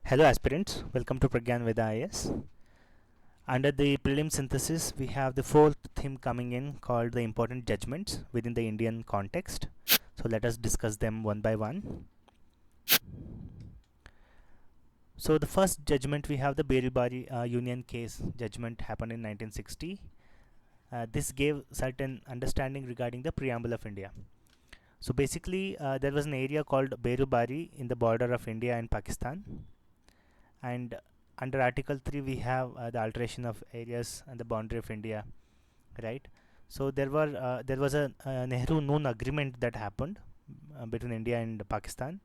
Hello aspirants, welcome to Pragyān Veda IAS. Under the Prelims Synthesis, we have the fourth theme coming in called the important judgments within the Indian context. So let us discuss them one by one. So the first judgment we have the Thear Union case judgment happened in 1960. This gave certain understanding regarding the preamble of India. So basically there was an area called Berubari in the border of India and Pakistan, and under Article 3 we have the alteration of areas and the boundary of India, right? So there was a Nehru-Noon agreement that happened between India and Pakistan,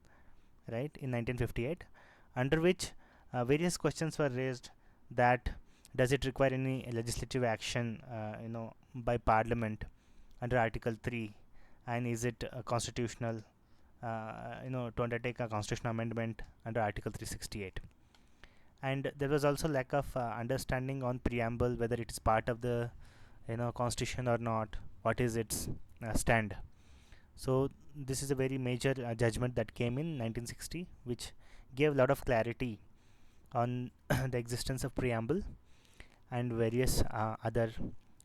right, in 1958, under which various questions were raised that does it require any legislative action by parliament under Article 3, and is it constitutional to undertake a constitutional amendment under Article 368. And there was also lack of understanding on preamble, whether it is part of the constitution or not, what is its stand. So this is a very major judgment that came in 1960, which gave a lot of clarity on the existence of preamble and various other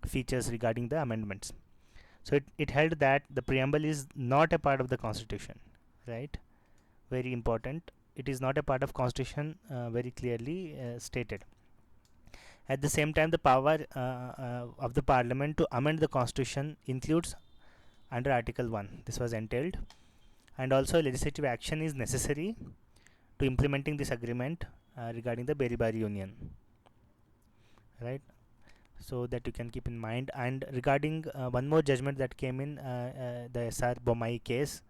features regarding the amendments. So it held that the preamble is not a part of the constitution, right? Very important. It is not a part of constitution, very clearly stated. At the same time, the power of the parliament to amend the constitution includes under Article 1. This was entailed, and also legislative action is necessary to implementing this agreement regarding the Thear Union, right? So that you can keep in mind. And regarding one more judgment that came in, the Sabarimala Case,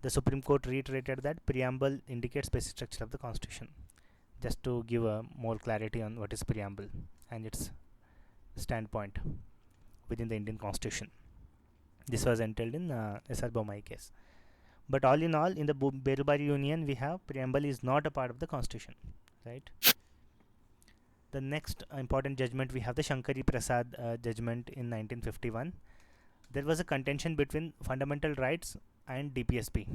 the Supreme Court reiterated that preamble indicates basic structure of the constitution, just to give more clarity on what is preamble and its standpoint within the Indian constitution. This was entailed in Sabarimala Case. But all in all, in the Thear Union, we have preamble is not a part of the constitution, right? The next important judgment we have the Shankari Prasad judgment in 1951. There was a contention between fundamental rights and DPSP,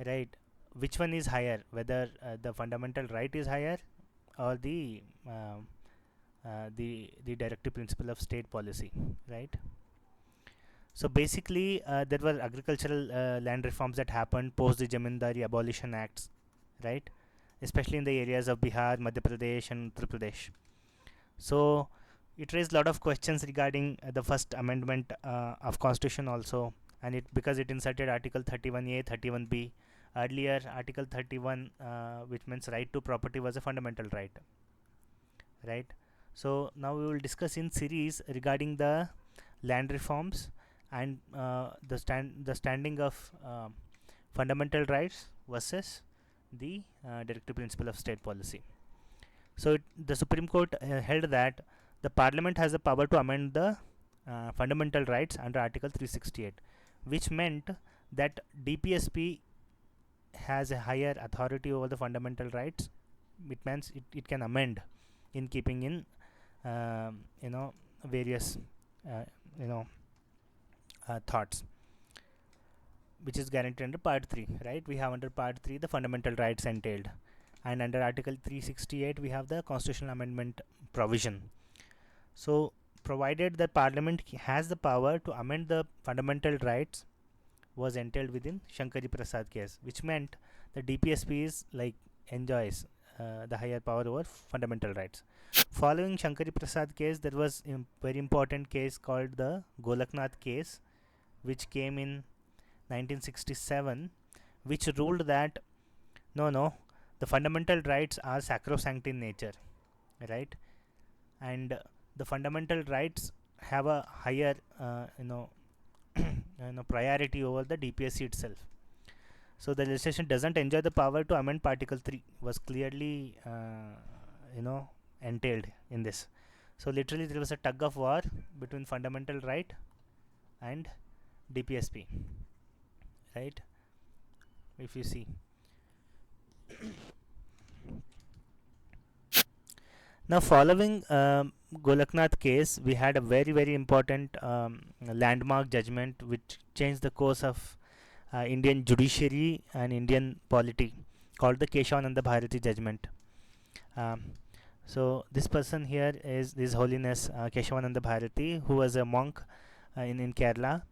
right? Which one is higher, whether the fundamental right is higher or the directive principle of state policy, right? So basically there were agricultural land reforms that happened post the Jamindari abolition acts, right, especially in the areas of Bihar, Madhya Pradesh and Uttar Pradesh. So it raised a lot of questions regarding the first amendment of constitution also, and it because it inserted Article 31A, 31B. Earlier Article 31, which means right to property, was a fundamental right, right? So now we will discuss in series regarding the land reforms and the standing of fundamental rights versus the directive principle of state policy. So the Supreme Court held that the Parliament has the power to amend the fundamental rights under Article 368, which meant that DPSP has a higher authority over the fundamental rights. It means it can amend in keeping in various thoughts, which is guaranteed under Part 3, right? We have under Part 3 the fundamental rights entailed, and under Article 368 we have the constitutional amendment provision. So provided that Parliament has the power to amend the fundamental rights was entailed within Shankari Prasad case, which meant the DPSP is enjoys the higher power over fundamental rights. Following Shankari Prasad case, there was a very important case called the Golak Nat case, which came in 1967, which ruled that no, the fundamental rights are sacrosanct in nature, right? And the fundamental rights have a higher priority over the DPSC itself. So the legislation doesn't enjoy the power to amend Article 3 was clearly entailed in this. So literally there was a tug of war between fundamental right and DPSP, right? If you see now, following Golak Nat case, we had a very important landmark judgment which changed the course of Indian judiciary and Indian polity called the Keshavananda Bharati judgment. Um, so this person here is His Holiness Keshavananda Bharati, who was a monk in Kerala.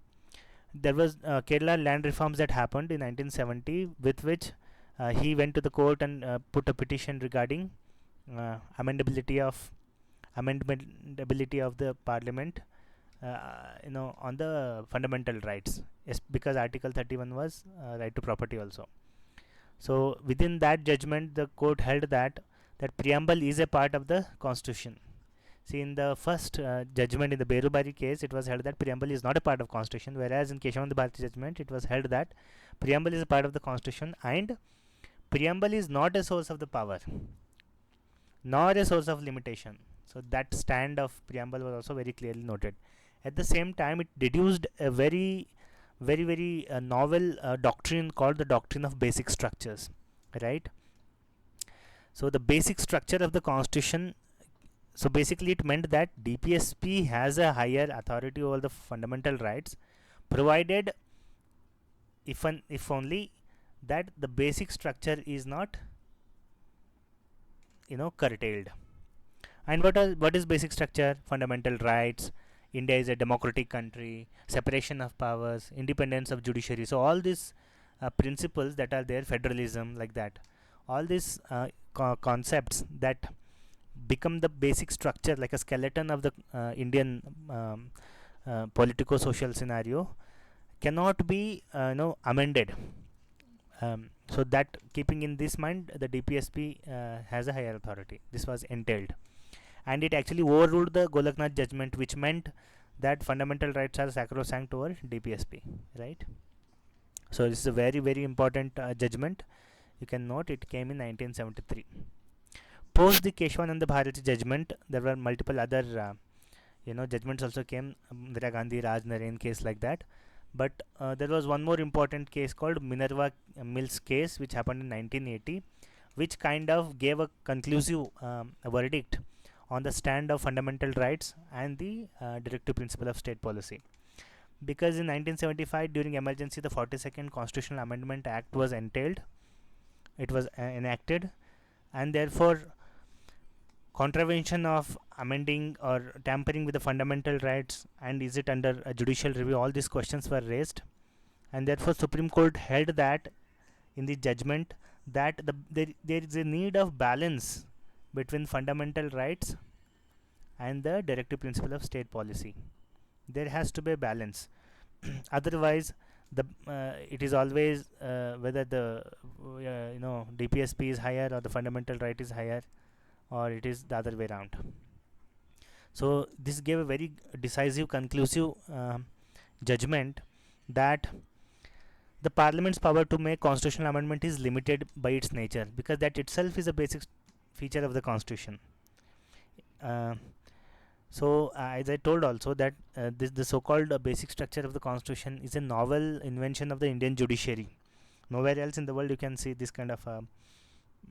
There was Kerala land reforms that happened in 1970, with which he went to the court and put a petition regarding amendability of the parliament, on the fundamental rights. Yes, because Article 31 was right to property also. So within that judgment, the court held that preamble is a part of the constitution. See, in the first judgment in the Berubari case, it was held that preamble is not a part of constitution, whereas in Keshavananda Bharati judgment, it was held that preamble is a part of the constitution, and preamble is not a source of the power, nor a source of limitation. So that stand of preamble was also very clearly noted. At the same time, it deduced a very novel doctrine called the doctrine of basic structures, right? So the basic structure of the constitution, so basically it meant that DPSP has a higher authority over the fundamental rights, provided if only that the basic structure is not curtailed. And what is basic structure? Fundamental rights, India is a democratic country, separation of powers, independence of judiciary. So all these principles that are there, federalism, like that, all these concepts that become the basic structure, like a skeleton of the Indian politico-social scenario, cannot be amended. So that, keeping in this mind, the DPSP has a higher authority. This was entailed, and it actually overruled the Golak Nat judgment, which meant that fundamental rights are sacrosanct over DPSP, right? So this is a very important judgment. You can note it came in 1973. Post the Keshavananda Bharati judgment, there were multiple other judgments also came, Indira Gandhi, Raj Naren case, like that. But there was one more important case called Minerva Mills case, which happened in 1980, which kind of gave a conclusive verdict on the stand of fundamental rights and the directive principle of state policy. Because in 1975, during emergency, the 42nd Constitutional Amendment Act was entailed. It was enacted, and therefore contravention of amending or tampering with the fundamental rights, and is it under a judicial review, all these questions were raised, and therefore Supreme Court held that in the judgment that there is a need of balance between fundamental rights and the directive principle of state policy. There has to be a balance. Otherwise, it is always whether the DPSP is higher or the fundamental right is higher, or it is the other way around. So this gave a very decisive, conclusive judgment that the Parliament's power to make constitutional amendment is limited by its nature, because that itself is a basic feature of the Constitution. So as I told also that the so-called basic structure of the Constitution is a novel invention of the Indian judiciary. Nowhere else in the world you can see this kind of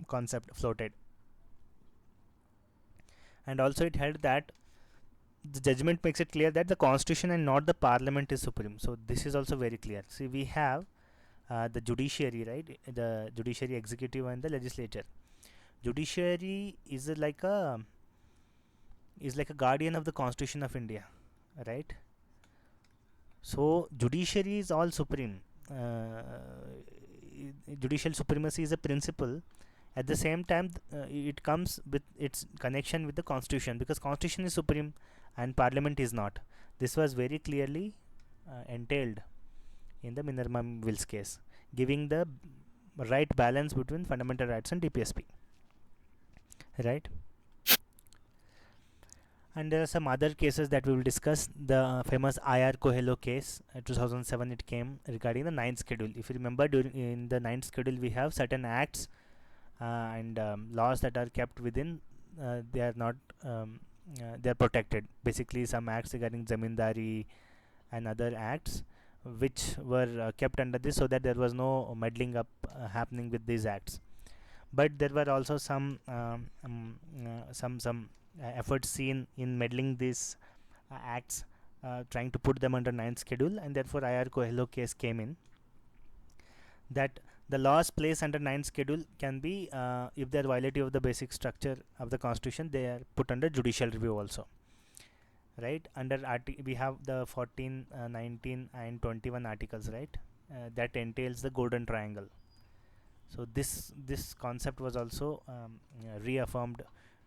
concept floated. And also it held that the judgment makes it clear that the Constitution and not the Parliament is supreme. So this is also very clear. See, we have the judiciary, right? The judiciary, executive, and the legislature. Judiciary is like a guardian of the Constitution of India, right? So judiciary is all supreme. Judicial supremacy is a principle. At the same time, it comes with its connection with the Constitution, because Constitution is supreme and Parliament is not. This was very clearly entailed in the Minerva Mills case, giving the right balance between fundamental rights and DPSP, right? And there are some other cases that we will discuss. The famous IR-Coelho case, 2007 it came, regarding the 9th schedule. If you remember, in the 9th schedule we have certain acts and laws that are kept within, they are not they are protected. Basically some acts regarding zamindari and other acts which were kept under this, so that there was no meddling up happening with these acts. But there were also some efforts seen in meddling these acts, trying to put them under 9th schedule, and therefore IR-Coelho case came in, that The laws placed under 9th schedule can be, if they are violative of the basic structure of the constitution, they are put under judicial review also, right? Under we have the 14, 19 and 21 articles, right? That entails the golden triangle. So this concept was also reaffirmed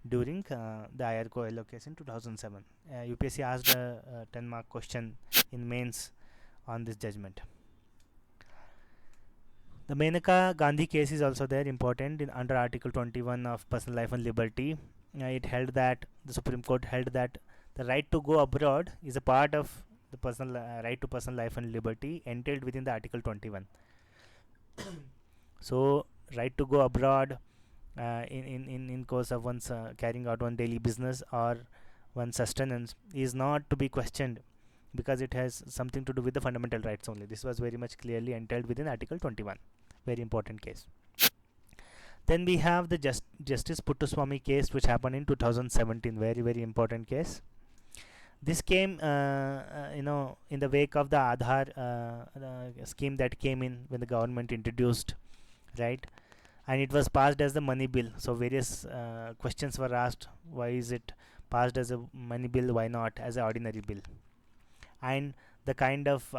during the ICoO case in 2007. UPSC asked a 10-mark question in mains on this judgment. The Menaka Gandhi case is also there, important in under Article 21 of Personal Life and Liberty. It held that the Supreme Court held that the right to go abroad is a part of the personal right to personal life and liberty entailed within the Article 21. So right to go abroad in course of one's carrying out one daily business or one's sustenance is not to be questioned, because it has something to do with the fundamental rights only. This was very much clearly entailed within Article 21. Very important case. Then we have the Justice Putu Swami case, which happened in 2017. Very important case. This came in the wake of the Aadhaar scheme that came in when the government introduced, right? And it was passed as the money bill. So various questions were asked: why is it passed as a money bill? Why not as an ordinary bill? And the kind of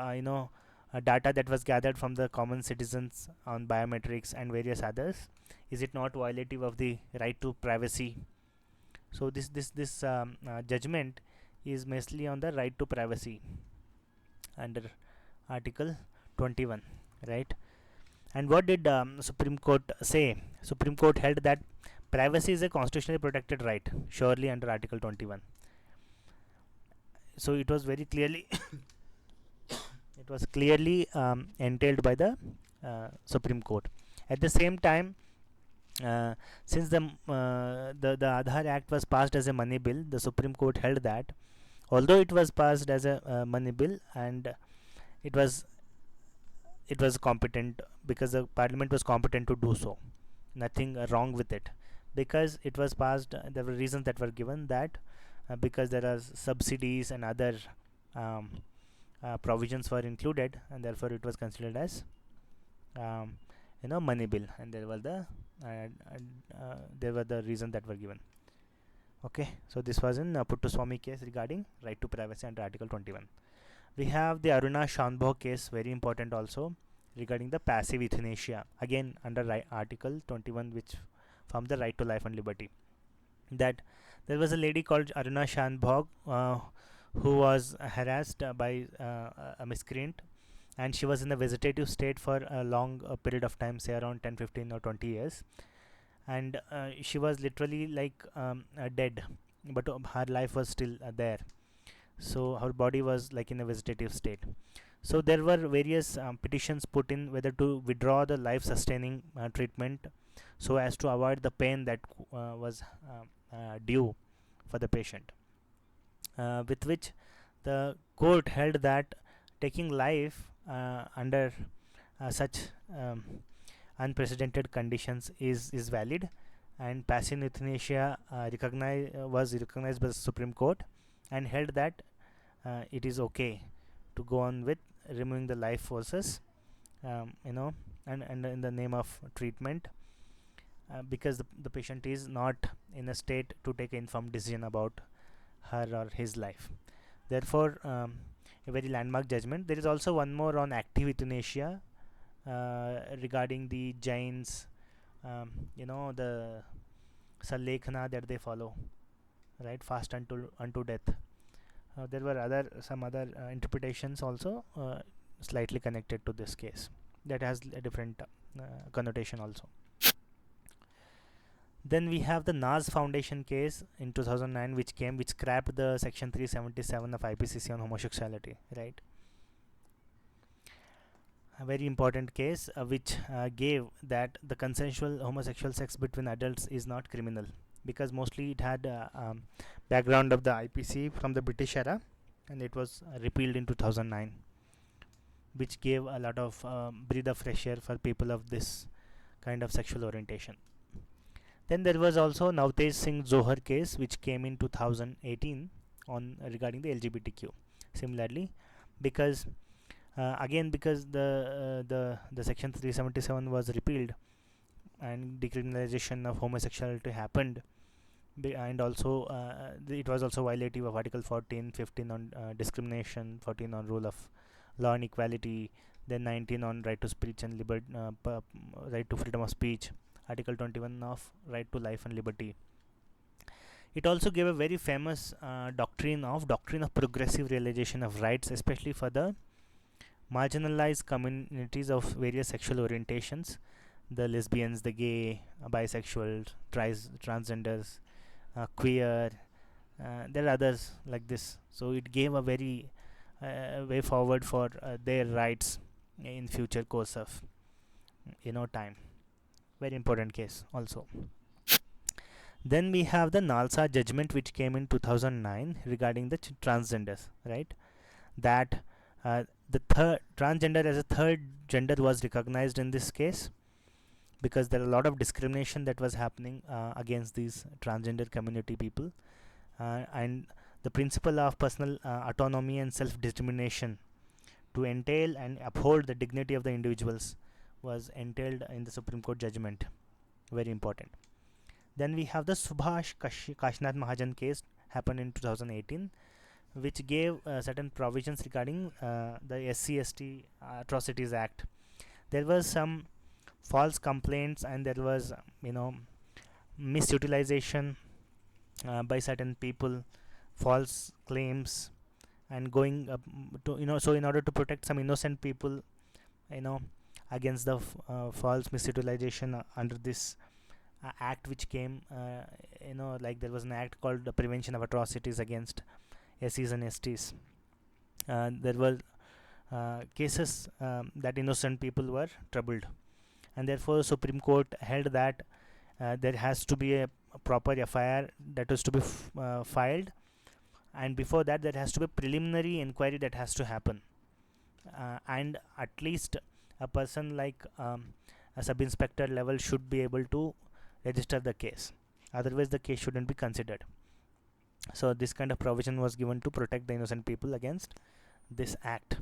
data that was gathered from the common citizens on biometrics and various others, is it not violative of the right to privacy? So this judgment is mostly on the right to privacy under Article 21, right? And what did Supreme Court say? Supreme Court held that privacy is a constitutionally protected right, surely under Article 21. So it was very clearly it was clearly entailed by the Supreme Court. At the same time, since the Aadhaar Act was passed as a money bill, the Supreme Court held that although it was passed as a money bill, and it was competent, because the Parliament was competent to do so, nothing wrong with it, because it was passed. There were reasons that were given, that because there are subsidies and other provisions were included, and therefore it was considered as money bill, and there were the reasons that were given. Okay, so this was in Putu Swami case regarding right to privacy under Article 21. We have the Aruna Shanbhog case, very important also, regarding the passive euthanasia, again under Article 21, which forms the right to life and liberty. That there was a lady called Aruna Shanbhog who was harassed by a miscreant, and she was in a vegetative state for a long period of time, say around 10, 15 or 20 years, and she was literally like dead, but her life was still there. So her body was like in a vegetative state. So there were various petitions put in whether to withdraw the life sustaining treatment, so as to avoid the pain that was due for the patient, with which the court held that taking life under such unprecedented conditions is valid, and passive euthanasia was recognized by the Supreme Court, and held that it is okay to go on with removing the life forces, and in the name of treatment, because the patient is not in a state to take an informed decision about her or his life. Therefore, a very landmark judgment. There is also one more on active euthanasia regarding the Jains, the Salekhana that they follow, right, fast unto death. There were some other interpretations also slightly connected to this case that has a different connotation also. Then we have the Naas Foundation case in 2009, which scrapped the section 377 of IPCC on homosexuality, right? A very important case which gave that the consensual homosexual sex between adults is not criminal, because mostly it had background of the IPC from the British era, and it was repealed in 2009, which gave a lot of breath of fresh air for people of this kind of sexual orientation. Then there was also Navtej Singh Zohar case, which came in 2018 on regarding the LGBTQ. Similarly, because Again, because the section 377 was repealed and decriminalization of homosexuality happened, and also it was also violative of article 14, 15 on discrimination, 14 on rule of law and equality, then 19 on right to speech and liberty, right to freedom of speech, article 21 of right to life and liberty. It also gave a very famous doctrine of progressive realization of rights, especially for the marginalized communities of various sexual orientations, the lesbians, the gay, bisexual, transgenders, queer. There are others like this. So it gave a very way forward for their rights in future course of time. Very important case also. Then we have the Nalsa judgment, which came in 2009 regarding the transgenders, right? That the third transgender as a third gender was recognized in this case, because there are a lot of discrimination that was happening against these transgender community people, and the principle of personal autonomy and self-determination to entail and uphold the dignity of the individuals was entailed in the Supreme Court judgment. Very important. Then we have the Subash Kashinath Mahajan case, happened in 2018, which gave certain provisions regarding the SC/ST Atrocities Act. There was some false complaints, and there was misutilization by certain people, false claims, and going to so in order to protect some innocent people, against the false misutilization under this act which came, like there was an act called the Prevention of Atrocities Against SCs and STs. There were cases that innocent people were troubled, and therefore Supreme Court held that there has to be a proper FIR that was to be filed, and before that there has to be a preliminary inquiry that has to happen, and at least a person like a sub-inspector level should be able to register the case, otherwise the case shouldn't be considered. So this kind of provision was given to protect the innocent people against this act.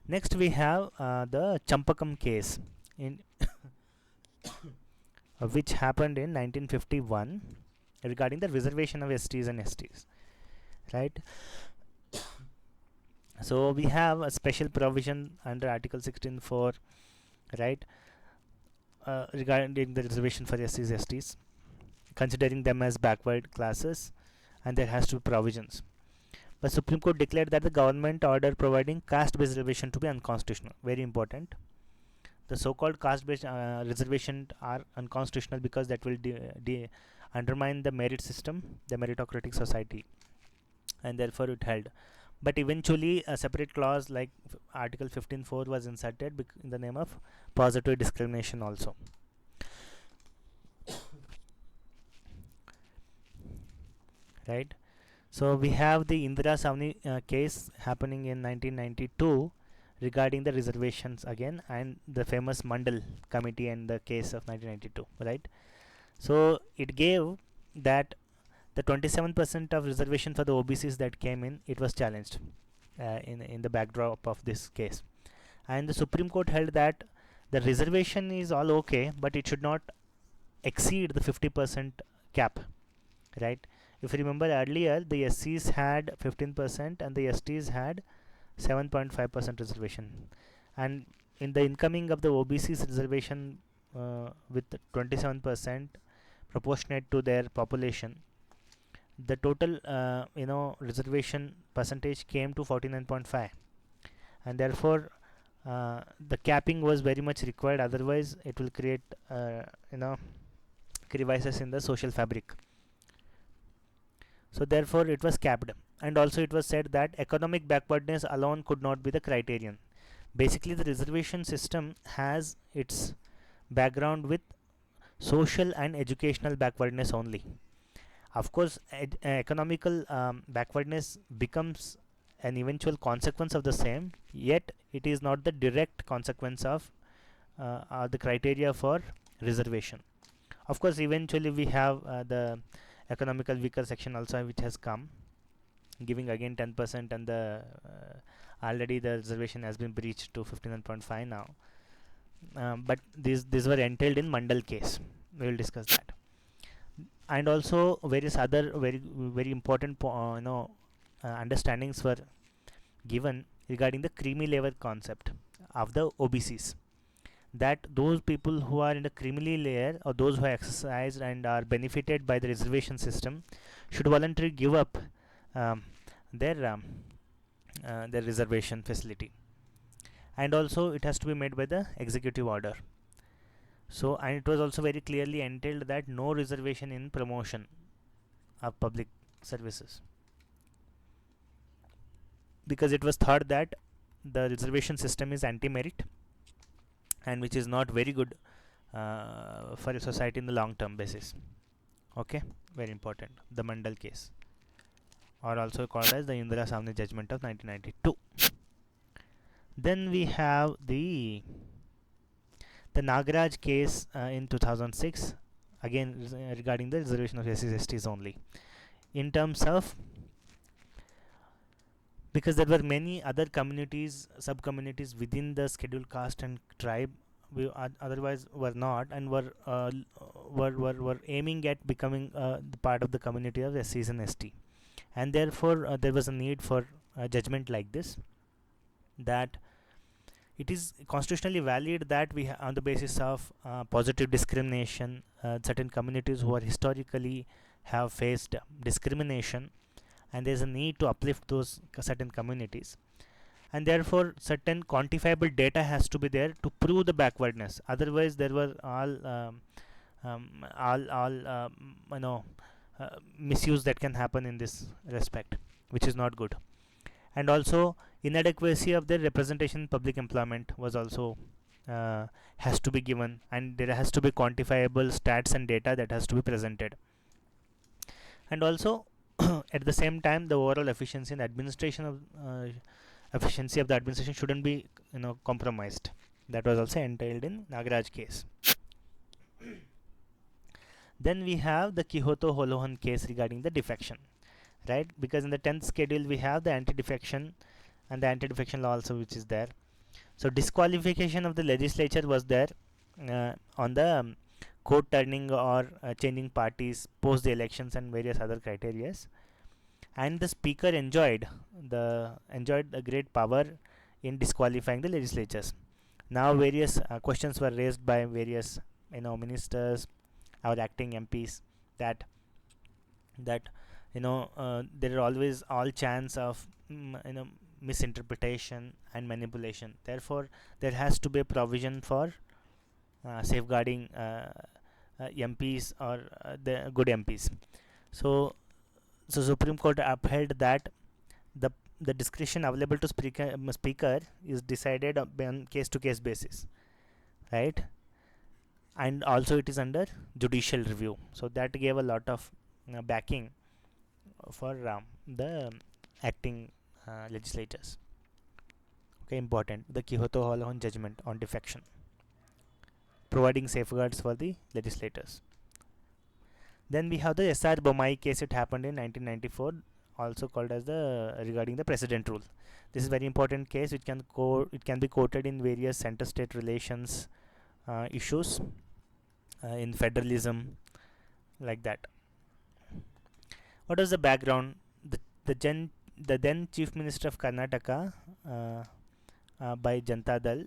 Next we have the Champakam case, in which happened in 1951 regarding the reservation of STs and STs, right? So we have a special provision under Article 16(4), right, regarding the reservation for SCs, STs, considering them as backward classes, and there has to be provisions. But Supreme Court declared that the government order providing caste-based reservation to be unconstitutional. Very important. The so-called caste-based reservation are unconstitutional because that will undermine the merit system, the meritocratic society, and therefore it held. But eventually a separate clause like Article 15(4) was inserted in the name of positive discrimination also. Right. So we have the Indira Savni case happening in 1992 regarding the reservations again, and the famous Mandal committee and the case of 1992, right? So it gave that the 27% of reservation for the OBCs that came in, it was challenged in the backdrop of this case, and the Supreme Court held that the reservation is all okay, but it should not exceed the 50% cap, right? If you remember earlier, the SCs had 15% and the STs had 7.5% reservation, and in the incoming of the OBCs reservation with 27% proportionate to their population, the total reservation percentage came to 49.5, and therefore the capping was very much required, otherwise it will create crevices in the social fabric. So therefore it was capped, and also it was said that economic backwardness alone could not be the criterion. Basically the reservation system has its background with social and educational backwardness only. Of course economical backwardness becomes an eventual consequence of the same, yet it is not the direct consequence of the criteria for reservation. Of course eventually we have the economical weaker section also, which has come, giving again 10%, and the already the reservation has been breached to 59.5 now. But these were entailed in Mandal case. We will discuss that, and also various other very important understandings were given regarding the creamy layer concept of the OBCs. That those people who are in the creamy layer, or those who have exercised and are benefited by the reservation system, should voluntarily give up um, their reservation facility, and also it has to be made by the executive order. So, and it was also very clearly entailed that no reservation in promotion of public services, because it was thought that the reservation system is anti-merit, and which is not very good for a society in the long term basis. Okay, very important. The Mandal case, or also called as the Indira Savni judgment of 1992. Then we have the Nagaraj case in 2006, again regarding the reservation of SCs STs only, in terms of, because there were many other communities, sub-communities within the scheduled caste and tribe, otherwise were not, and were aiming at becoming the part of the community of SCs and ST, and therefore there was a need for a judgment like this, that it is constitutionally valid that we on the basis of positive discrimination, certain communities who are historically have faced discrimination, and there is a need to uplift those certain communities, and therefore certain quantifiable data has to be there to prove the backwardness. Otherwise there were misuse that can happen in this respect, which is not good. And also inadequacy of their representation in public employment was also has to be given, and there has to be quantifiable stats and data that has to be presented. And also at the same time, the overall efficiency and administration of efficiency of the administration shouldn't be compromised. That was also entailed in Nagaraj case. Then we have the Kyoto Holohan case regarding the defection, right? Because in the 10th schedule we have the anti-defection and the anti-defection law also, which is there. So disqualification of the legislature was there on the court turning or changing parties post the elections and various other criteria, and the speaker enjoyed a great power in disqualifying the legislatures. Now various questions were raised by various ministers or acting MPs, that there are always all chance of misinterpretation and manipulation. Therefore there has to be a provision for safeguarding MPs, or the good MPs. So Supreme Court upheld that the discretion available to speaker is decided on case to case basis, right? And also it is under judicial review. So that gave a lot of backing for the acting legislators. Okay, important. The Kyoto Holohan judgment on defection, providing safeguards for the legislators. Then we have the SR Bommai case. It happened in 1994, also called as the regarding the precedent rule. This is very important case. It can be quoted in various center-state relations issues, in federalism, like that. What was the background? The then Chief Minister of Karnataka, by Janata Dal,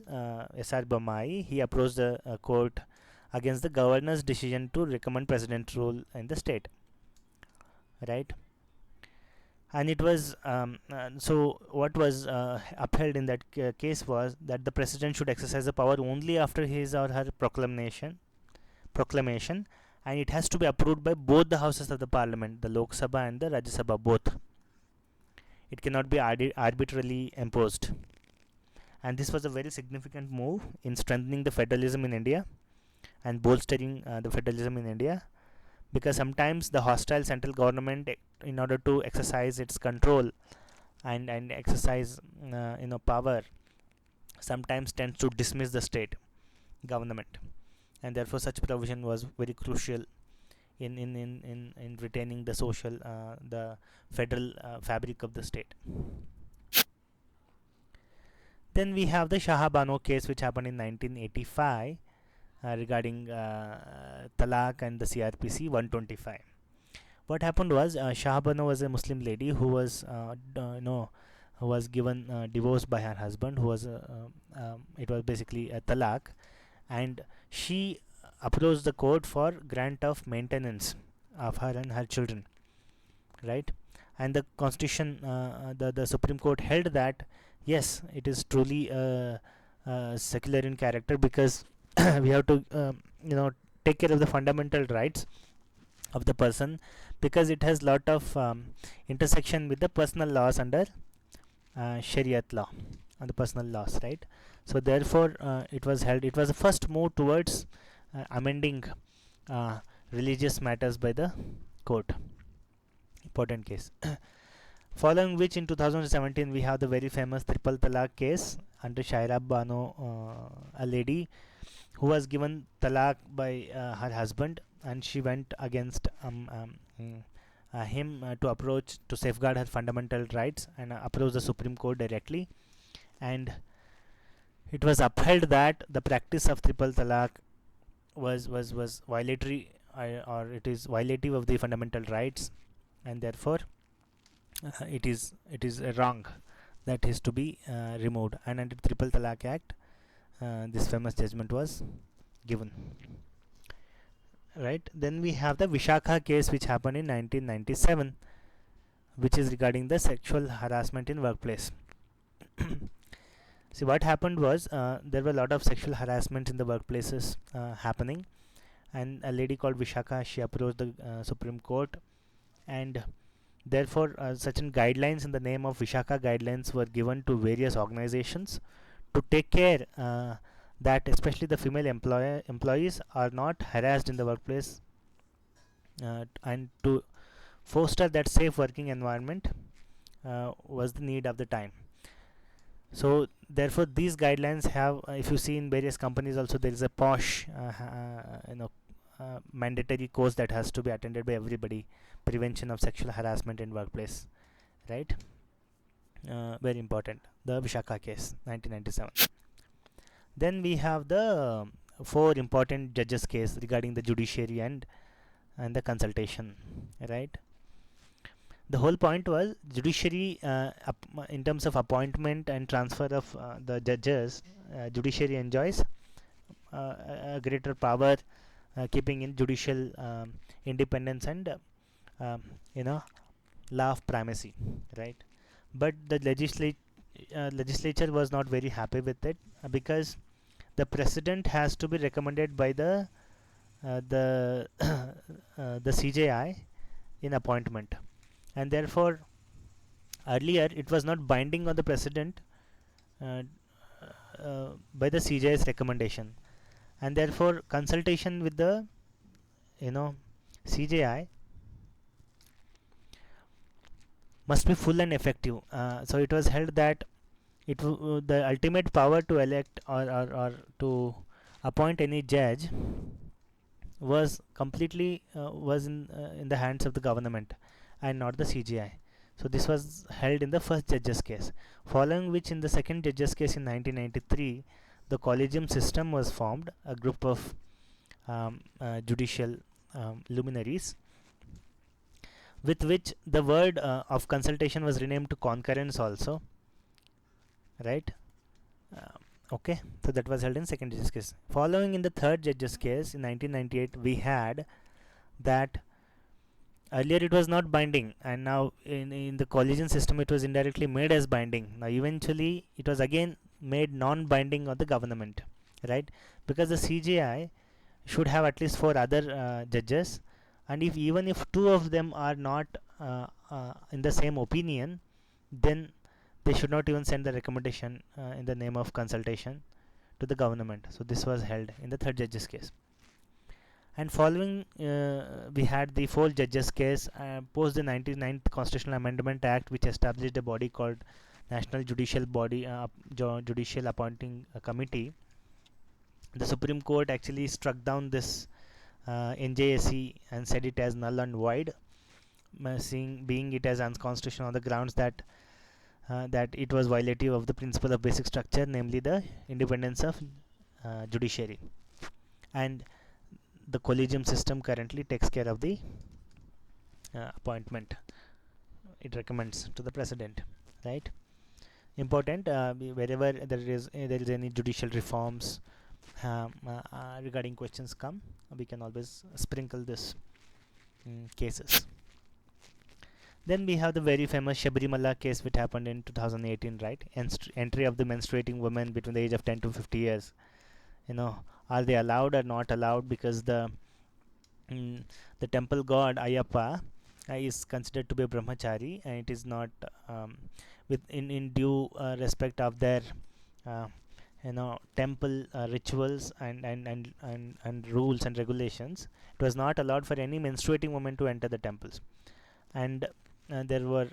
SR Bommai, he approached the court against the governor's decision to recommend precedent rule in the state, right? And it was so what was upheld in that case was that the president should exercise the power only after his or her proclamation, and it has to be approved by both the houses of the parliament, the Lok Sabha and the Rajya Sabha, both. It cannot be arbitrarily imposed. And this was a very significant move in strengthening the federalism in India and bolstering the federalism in India, because sometimes the hostile central government, in order to exercise its control and exercise power, sometimes tends to dismiss the state government, and therefore such provision was very crucial in retaining the social the federal fabric of the state. Then we have the Shah Bano case, which happened in 1985 regarding talaq and the CRPC 125. What happened was Shah Bano was a Muslim lady who was who was given divorce by her husband, who was it was basically a talaq, and she approached the court for grant of maintenance of her and her children, right? And the constitution, the Supreme Court held that yes, it is truly secular in character, because we have to take care of the fundamental rights of the person, because it has lot of intersection with the personal laws under Shariat law and the personal laws, right? So therefore it was held, it was the first move towards amending religious matters by the court. Important case. Following which, in 2017 we have the very famous triple talaq case under Shaira Bano, a lady who was given talaq by her husband, and she went against him to approach to safeguard her fundamental rights and approach the Supreme Court directly, and it was upheld that the practice of triple talaq was violatory, or it is violative of the fundamental rights, and therefore it is wrong, that is to be removed, and under Triple Talaq Act this famous judgment was given, right? Then we have the Vishakha case, which happened in 1997, which is regarding the sexual harassment in workplace. See, what happened was there were a lot of sexual harassment in the workplaces happening, and a lady called Vishakha, she approached the Supreme Court, and therefore certain guidelines in the name of Vishakha guidelines were given to various organizations to take care that especially the female employees are not harassed in the workplace, and to foster that safe working environment was the need of the time. So therefore these guidelines have, if you see in various companies also, there is a posh mandatory course that has to be attended by everybody, prevention of sexual harassment in workplace, right? Very important, the Vishakha case, 1997. Then we have the four important judges case regarding the judiciary and the consultation, right? The whole point was judiciary in terms of appointment and transfer of the judges, judiciary enjoys a greater power, keeping in judicial independence and law of primacy, right? But the legislature was not very happy with it, because the president has to be recommended by the CJI in appointment, and therefore earlier it was not binding on the president by the CJI's recommendation, and therefore consultation with the CJI must be full and effective. So it was held that the ultimate power to elect or to appoint any judge was completely was in the hands of the government and not the CJI. So this was held in the first judges case, following which in the second judges case in 1993 the collegium system was formed, a group of judicial luminaries, with which the word of consultation was renamed to concurrence also, right? Okay, so that was held in second judges case. Following in the third judges case in 1998 we had that earlier it was not binding, and now in the collegium system it was indirectly made as binding. Now eventually it was again made non-binding on the government, right? Because the CJI should have at least 4 other judges, and even if 2 of them are not in the same opinion, then they should not even send the recommendation in the name of consultation to the government. So this was held in the third judges case. And following we had the fourth judges case post the 99th Constitutional Amendment Act, which established a body called National Judicial Body Judicial Appointing Committee. The Supreme Court actually struck down this NJSC and said it as null and void, being it as unconstitutional on the grounds that that it was violative of the principle of basic structure, namely the independence of judiciary. And the collegium system currently takes care of the appointment. It recommends to the president, right? Important, wherever there is any judicial reforms regarding questions come, we can always sprinkle this cases. Then we have the very famous Sabarimala case, which happened in 2018, right? Entry of the menstruating women between the age of 10 to 50 years. Are they allowed or not allowed? Because the temple god Ayyappa is considered to be a brahmachari, and it is not in due respect of their uh, temple rituals and rules and regulations. It was not allowed for any menstruating woman to enter the temples. And there were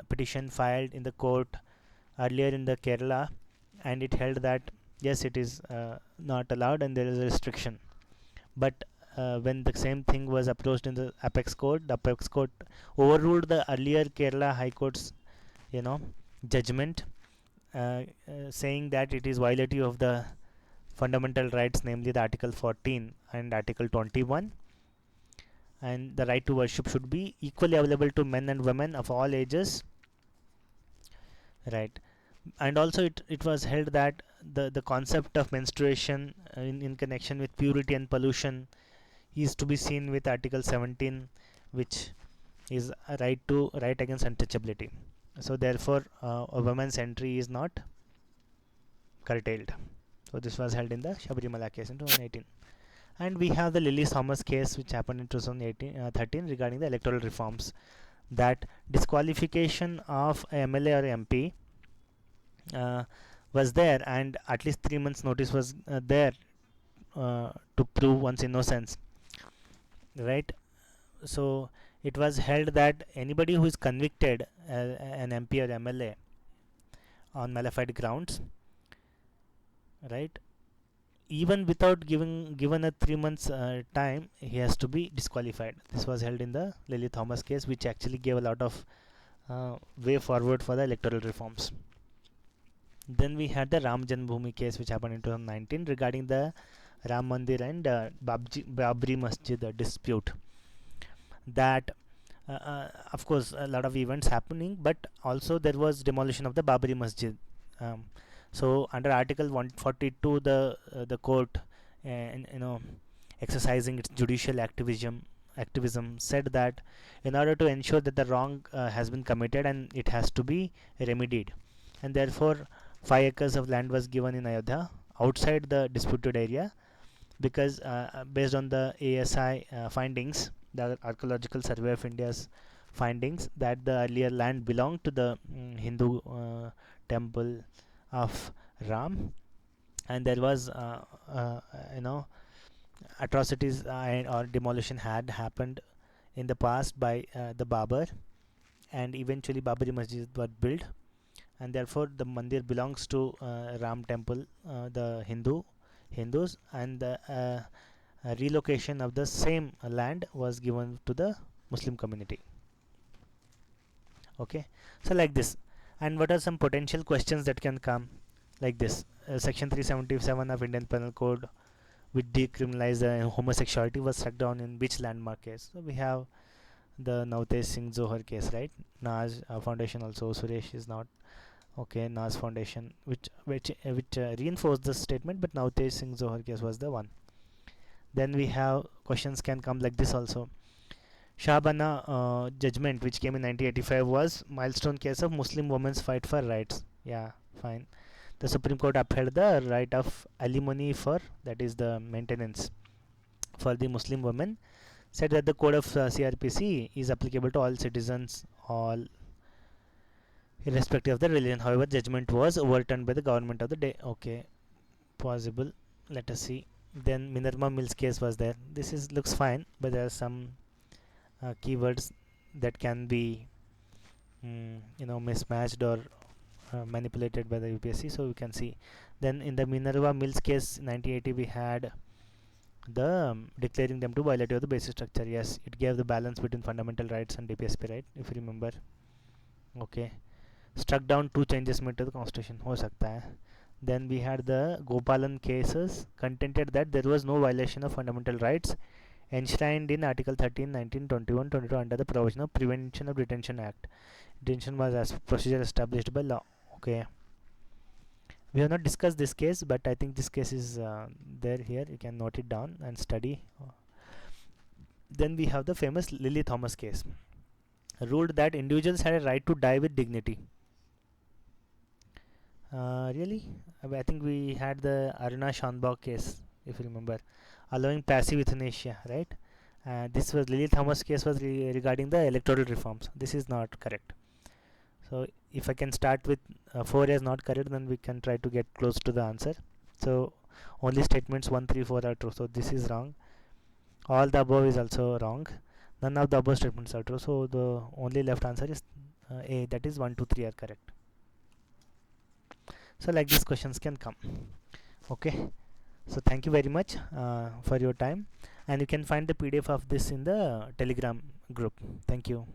petition filed in the court earlier in the Kerala, and it held that yes, it is not allowed and there is a restriction. But when the same thing was approached in the apex court, the apex court overruled the earlier Kerala High Court's judgment, saying that it is violative of the fundamental rights, namely the Article 14 and Article 21, and the right to worship should be equally available to men and women of all ages, right? And also it was held that the concept of menstruation in connection with purity and pollution is to be seen with Article 17, which is a right against untouchability. So therefore a woman's entry is not curtailed. So this was held in the Sabarimala case in 2018. And we have the Lily Thomas case, which happened in 2013 regarding the electoral reforms, that disqualification of a MLA or MP was there, and at least 3 months notice was there to prove one's innocence, right? So it was held that anybody who is convicted an MP or MLA on malified grounds, right, even without given a 3 months time, he has to be disqualified. This was held in the Lily Thomas case, which actually gave a lot of way forward for the electoral reforms. Then we had the Ram Janmabhoomi case, which happened in 2019 regarding the Ram Mandir and Babri Masjid dispute. That of course a lot of events happening, but also there was demolition of the Babri Masjid. So under Article 142, the court, exercising its judicial activism, said that in order to ensure that the wrong has been committed and it has to be remedied, and therefore 5 acres of land was given in Ayodhya outside the disputed area, because based on the ASI findings, the Archaeological Survey of India's findings, that the earlier land belonged to the Hindu temple of Ram, and there was atrocities or demolition had happened in the past by the Babar, and eventually Babri Masjid was built, and therefore the mandir belongs to Ram temple, the Hindus, and the relocation of the same land was given to the Muslim community. Okay, so like this. And what are some potential questions that can come like this? Section 377 of Indian Penal Code, which decriminalize homosexuality, was struck down in which landmark case? So we have the Navtesh Singh Zohar case, right? Naas Foundation also, Suresh is not okay. Naas Foundation, which reinforced the statement, but Navtesh Singh Zohar case was the one. Then we have questions can come like this also. Shahbana judgment, which came in 1985, was milestone case of Muslim women's fight for rights. Yeah, fine. The Supreme Court upheld the right of alimony for, that is the maintenance for the Muslim women, said that the code of CRPC is applicable to all citizens, all irrespective of the religion. However, judgment was overturned by the government of the day. Okay, possible. Let us see. Then Minerva Mills case was there. This is looks fine, but there are some keywords that can be mismatched or manipulated by the UPSC, so we can see. Then in the Minerva Mills case 1980, we had the declaring them to violative of the basic structure. Yes, it gave the balance between fundamental rights and DPSP right, if you remember. Okay, struck down 2 changes made to the constitution. हो सकता है. Then we had the Gopalan cases contended that there was no violation of fundamental rights enshrined in Article 13, 19, 21, 22 under the provision of Prevention of Detention Act. Detention was as procedure established by law. Okay. We have not discussed this case, but I think this case is there here. You can note it down and study. Then we have the famous Lily Thomas case. Ruled that individuals had a right to die with dignity. Really? I think we had the Aruna Shanbach case, if you remember, allowing passive euthanasia, right? This was Lily Thomas case was regarding the electoral reforms. This is not correct. So if I can start with 4 as not correct, then we can try to get close to the answer. So only statements 1, 3, 4 are true. So this is wrong. All the above is also wrong. None of the above statements are true. So the only left answer is A. That is 1, 2, 3 are correct. So like these questions can come. Okay. So thank you very much for your time, and you can find the PDF of this in the Telegram group. Thank you.